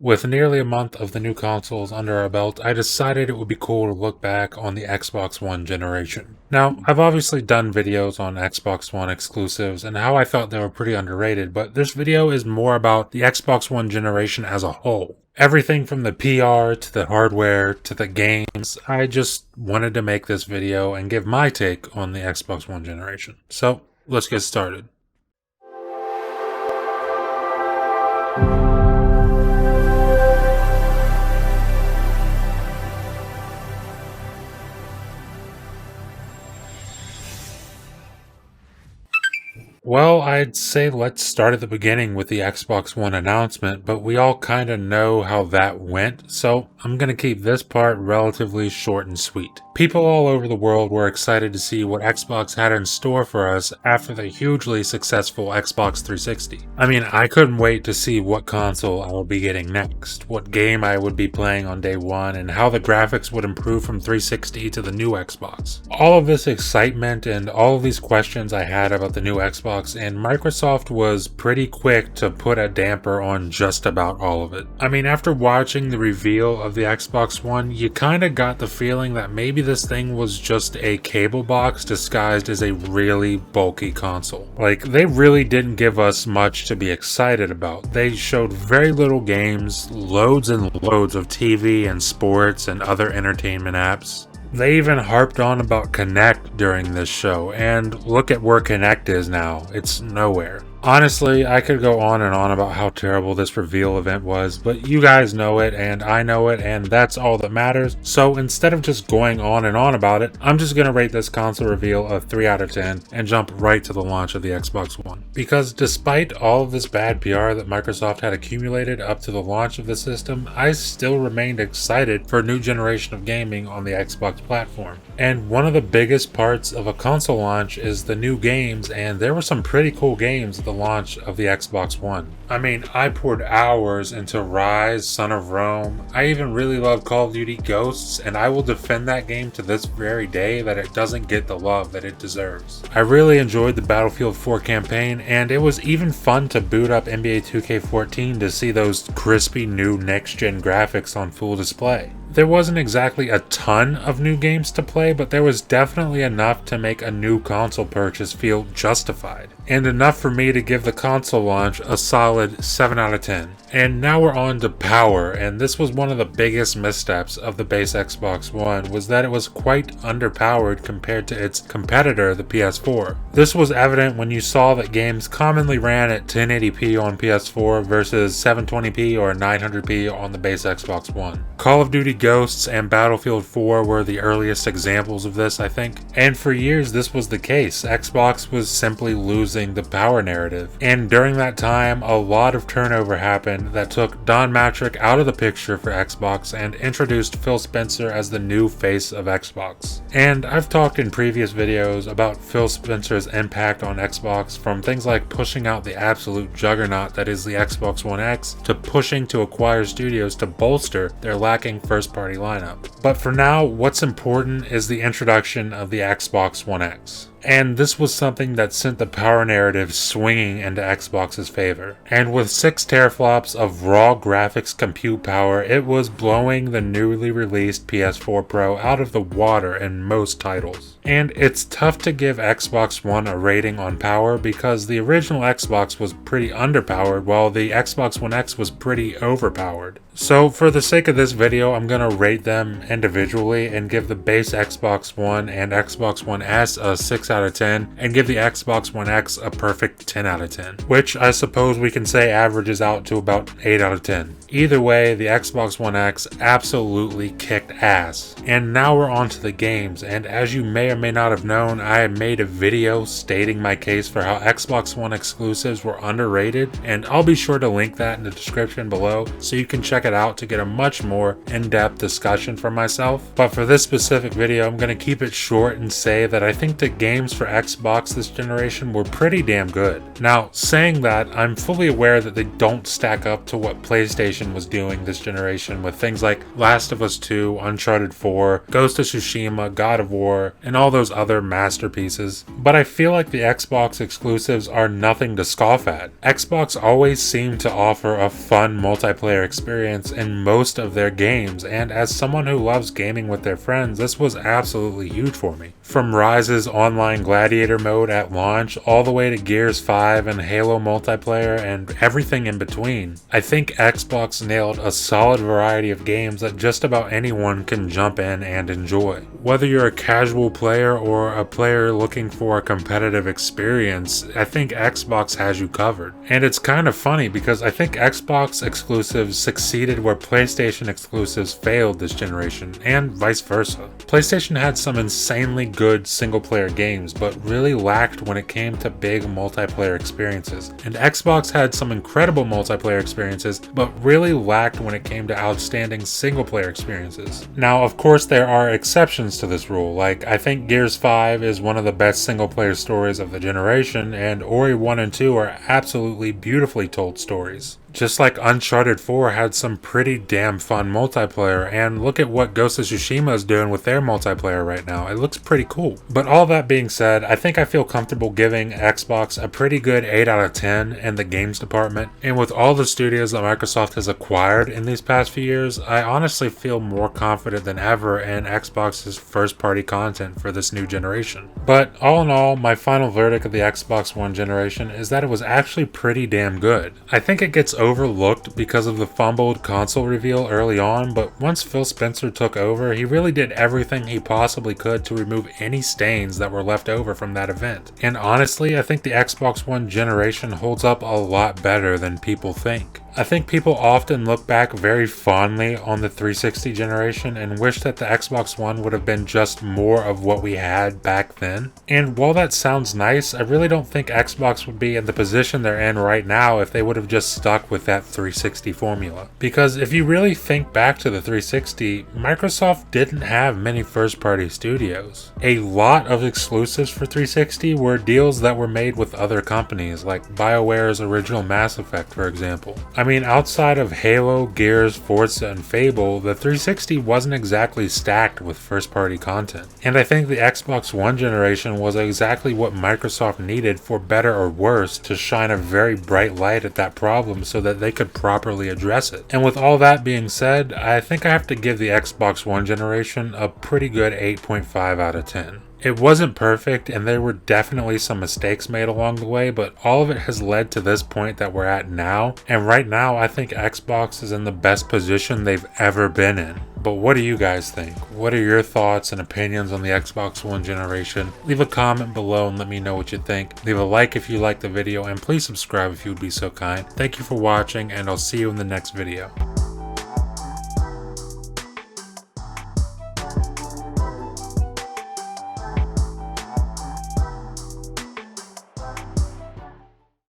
With nearly a month of the new consoles under our belt, I decided it would be cool to look back on the Xbox One generation. Now, I've obviously done videos on Xbox One exclusives and how I thought they were pretty underrated, but this video is more about the Xbox One generation as a whole. Everything from the PR to the hardware to the games, I just wanted to make this video and give my take on the Xbox One generation. So, let's get started. Well, I'd say let's start at the beginning with the Xbox One announcement, but we all kind of know how that went, so I'm going to keep this part relatively short and sweet. People all over the world were excited to see what Xbox had in store for us after the hugely successful Xbox 360. I mean, I couldn't wait to see what console I would be getting next, what game I would be playing on day one, and how the graphics would improve from 360 to the new Xbox. All of this excitement and all of these questions I had about the new Xbox, and Microsoft was pretty quick to put a damper on just about all of it. I mean, after watching the reveal of the Xbox One, you kinda got the feeling that maybe this thing was just a cable box disguised as a really bulky console. Like, they really didn't give us much to be excited about. They showed very little games, loads and loads of TV and sports and other entertainment apps. They even harped on about Kinect during this show, and look at where Kinect is now. It's nowhere. Honestly, I could go on and on about how terrible this reveal event was, but you guys know it and I know it, and that's all that matters. So instead of just going on and on about it, I'm just gonna rate this console reveal a 3 out of 10 and jump right to the launch of the Xbox One. Because despite all of this bad PR that Microsoft had accumulated up to the launch of the system, I still remained excited for a new generation of gaming on the Xbox platform. And one of the biggest parts of a console launch is the new games, and there were some pretty cool games at the launch of the Xbox One. I mean, I poured hours into Rise, Son of Rome. I even really love Call of Duty Ghosts, and I will defend that game to this very day that it doesn't get the love that it deserves. I really enjoyed the Battlefield 4 campaign, and it was even fun to boot up NBA 2K14 to see those crispy new next-gen graphics on full display. There wasn't exactly a ton of new games to play, but there was definitely enough to make a new console purchase feel justified, and enough for me to give the console launch a solid 7 out of 10. And now we're on to power, and this was one of the biggest missteps of the base Xbox One, was that it was quite underpowered compared to its competitor, the PS4. This was evident when you saw that games commonly ran at 1080p on PS4 versus 720p or 900p on the base Xbox One. Call of Duty Ghosts and Battlefield 4 were the earliest examples of this, I think. And for years this was the case. Xbox was simply losing the power narrative. And during that time, a lot of turnover happened that took Don Mattrick out of the picture for Xbox and introduced Phil Spencer as the new face of Xbox. And I've talked in previous videos about Phil Spencer's impact on Xbox, from things like pushing out the absolute juggernaut that is the Xbox One X, to pushing to acquire studios to bolster their lacking first-party lineup. But for now, what's important is the introduction of the Xbox One X. And this was something that sent the power narrative swinging into Xbox's favor. And with 6 teraflops of raw graphics compute power, it was blowing the newly released PS4 Pro out of the water in most titles. And it's tough to give Xbox One a rating on power because the original Xbox was pretty underpowered while the Xbox One X was pretty overpowered. So for the sake of this video, I'm gonna rate them individually and give the base Xbox One and Xbox One S a 6 out of 10 and give the Xbox One X a perfect 10 out of 10, which I suppose we can say averages out to about 8 out of 10. Either way, the Xbox One X absolutely kicked ass. And now we're on to the games, and as you may or may not have known, I had made a video stating my case for how Xbox One exclusives were underrated, and I'll be sure to link that in the description below so you can check it out to get a much more in-depth discussion from myself. But for this specific video, I'm going to keep it short and say that I think the games for Xbox this generation were pretty damn good. Now, saying that, I'm fully aware that they don't stack up to what PlayStation PlayStation was doing this generation with things like Last of Us 2, Uncharted 4, Ghost of Tsushima, God of War, and all those other masterpieces. But I feel like the Xbox exclusives are nothing to scoff at. Xbox always seemed to offer a fun multiplayer experience in most of their games, and as someone who loves gaming with their friends, this was absolutely huge for me. From Rise's online gladiator mode at launch, all the way to Gears 5 and Halo multiplayer and everything in between, I think Xbox nailed a solid variety of games that just about anyone can jump in and enjoy. Whether you're a casual player or a player looking for a competitive experience, I think Xbox has you covered. And it's kind of funny because I think Xbox exclusives succeeded where PlayStation exclusives failed this generation, and vice versa. PlayStation had some insanely good single-player games, but really lacked when it came to big multiplayer experiences. And Xbox had some incredible multiplayer experiences, but really lacked when it came to outstanding single-player experiences. Now, of course, there are exceptions to this rule. Like, I think Gears 5 is one of the best single-player stories of the generation, and Ori 1 and 2 are absolutely beautifully told stories. Just like Uncharted 4 had some pretty damn fun multiplayer, and look at what Ghost of Tsushima is doing with their multiplayer right now. It looks pretty cool. But all that being said, I think I feel comfortable giving Xbox a pretty good 8 out of 10 in the games department, and with all the studios that Microsoft has acquired in these past few years, I honestly feel more confident than ever in Xbox's first-party content for this new generation. But all in all, my final verdict of the Xbox One generation is that it was actually pretty damn good. I think it gets overlooked because of the fumbled console reveal early on, but once Phil Spencer took over, he really did everything he possibly could to remove any stains that were left over from that event. And honestly, I think the Xbox One generation holds up a lot better than people think. I think people often look back very fondly on the 360 generation and wish that the Xbox One would have been just more of what we had back then. And while that sounds nice, I really don't think Xbox would be in the position they're in right now if they would have just stuck with that 360 formula. Because if you really think back to the 360, Microsoft didn't have many first-party studios. A lot of exclusives for 360 were deals that were made with other companies, like BioWare's original Mass Effect, for example. I mean, outside of Halo, Gears, Forza, and Fable, the 360 wasn't exactly stacked with first-party content. And I think the Xbox One generation was exactly what Microsoft needed, for better or worse, to shine a very bright light at that problem so that they could properly address it. And with all that being said, I think I have to give the Xbox One generation a pretty good 8.5 out of 10. It wasn't perfect, and there were definitely some mistakes made along the way, but all of it has led to this point that we're at now, and right now I think Xbox is in the best position they've ever been in. But what do you guys think? What are your thoughts and opinions on the Xbox One generation? Leave a comment below and let me know what you think. Leave a like if you liked the video, and please subscribe if you would be so kind. Thank you for watching, and I'll see you in the next video.